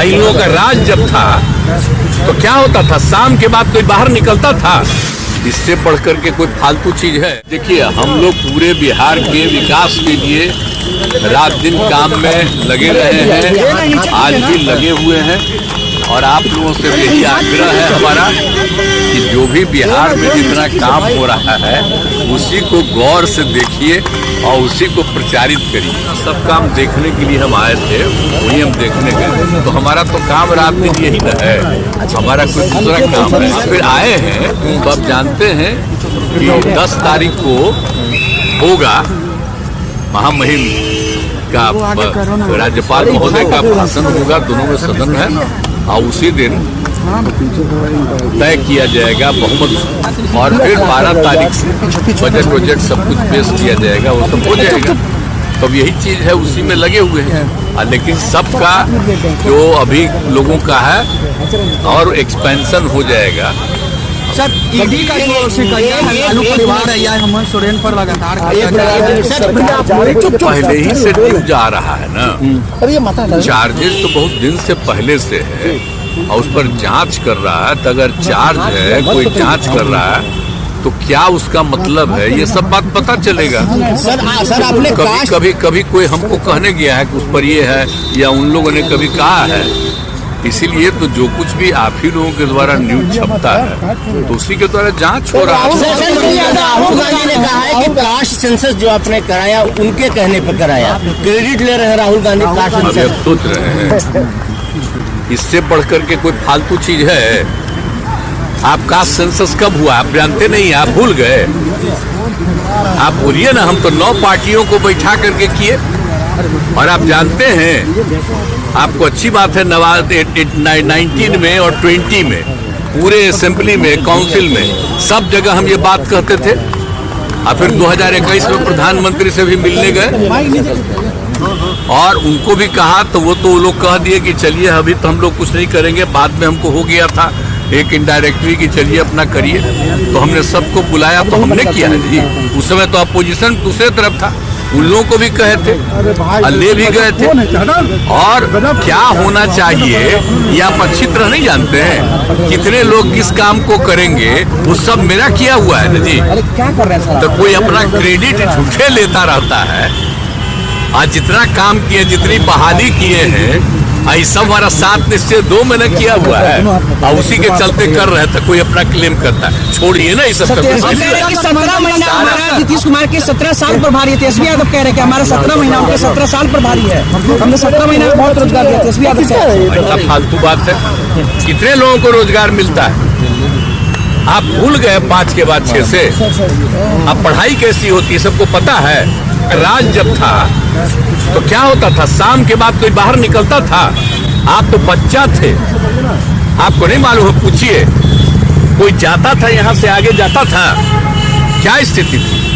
इन लोगों का राज जब था तो क्या होता था, शाम के बाद कोई बाहर निकलता था। इससे बढ़कर के कोई फालतू चीज है? देखिए, हम लोग पूरे बिहार के विकास के लिए रात दिन काम में लगे रहे हैं, आज भी लगे हुए हैं। और आप लोगों से यही आग्रह है हमारा कि जो भी बिहार में जितना काम हो रहा है उसी को गौर से देखिए और उसी को प्रचारित करिए। सब काम देखने के लिए हम आए थे, वही हम देखने गए। तो हमारा तो काम रात दिन यही न है, हमारा कोई दूसरा काम है। फिर आए हैं तो आप जानते हैं कि 10 तारीख को होगा महामहिम का राज्यपाल महोदय का भाषण होगा, दोनों में सदन है। और उसी दिन तय किया जाएगा बहुमत, और फिर 12 तारीख से बजट सब कुछ पेश किया जाएगा, वो सब हो जाएगा। तो अब यही चीज है, उसी में लगे हुए हैं। लेकिन सबका जो अभी लोगों का है और एक्सपेंशन हो जाएगा। सर, ईडी का जो आलू परिवार है या हेमंत सोरेन पर लगातार पहले ही से न्यूज आ रहा है ना, चार्जेस तो बहुत दिन से पहले से है और उस पर जांच कर रहा है। तो अगर चार्ज है, कोई जांच कर रहा है तो क्या उसका मतलब है, ये सब बात पता चलेगा। सर आपने कभी कोई हमको कहने गया है कि उस पर ये है, या उन लोगों ने कभी कहा है। इसीलिए तो जो कुछ भी आप ही लोगों के द्वारा न्यूज छपता है तो उसी के द्वारा जांच हो रहा है। राहुल गांधी ने कहा है कि कास्ट सेंसस जो आपने कराया उनके कहने पर कराया, क्रेडिट ले रहे हैं राहुल गांधी कास्ट सेंसस। अब सोच रहे हैं, इससे बढ़कर के कोई फालतू चीज है? आप कास्ट सेंसस कब हुआ आप जानते नहीं, आप भूल गए? आप बोलिए ना, हम तो 9 पार्टियों को बैठा करके किए। और आप जानते हैं, आपको अच्छी बात है, 19 में और 20 में पूरे असेंबली में, काउंसिल में, सब जगह हम ये बात कहते थे। और फिर 2021 में प्रधानमंत्री से भी मिलने गए और उनको भी कहा, तो वो लोग कह दिए कि चलिए अभी तो हम लोग कुछ नहीं करेंगे, बाद में हमको हो गया था एक इनडायरेक्टली कि चलिए अपना करिए। तो हमने सबको बुलाया, तो हमने किया जी। उस समय तो अपोजिशन दूसरे तरफ था, उन लोगों को भी कहे थे, ले भी गए थे। और क्या होना चाहिए ये आप अच्छी तरह नहीं जानते हैं। कितने लोग किस काम को करेंगे वो सब मेरा किया हुआ है ना जी। तो कोई अपना क्रेडिट झूठे लेता रहता है। आज जितना काम किए, जितनी बहाली किए हैं, सब हमारा 7 निश्चय 2 महीने किया हुआ है और उसी के चलते कर रहे थे। कोई अपना क्लेम करता है, छोड़िए ना ये सब। 17 महीना हमारा नीतीश कुमार के 17 साल पर भारी है। तेजस्वी यादव कह रहे हैं हमारा 17 महीना उनके 17 साल पर भारी है। हमने 17 महीना में बहुत रोजगार दिया। तेजस्वी यादव ऐसा फालतू बात है? कितने लोगों को रोजगार मिलता है? आप भूल गए 5 के बाद 6 से। अब पढ़ाई कैसी होती है सबको पता है। राज जब था तो क्या होता था, शाम के बाद कोई बाहर निकलता था। आप तो बच्चा थे, आपको नहीं मालूम है, पूछिए। कोई जाता था, यहाँ से आगे जाता था, क्या स्थिति थी?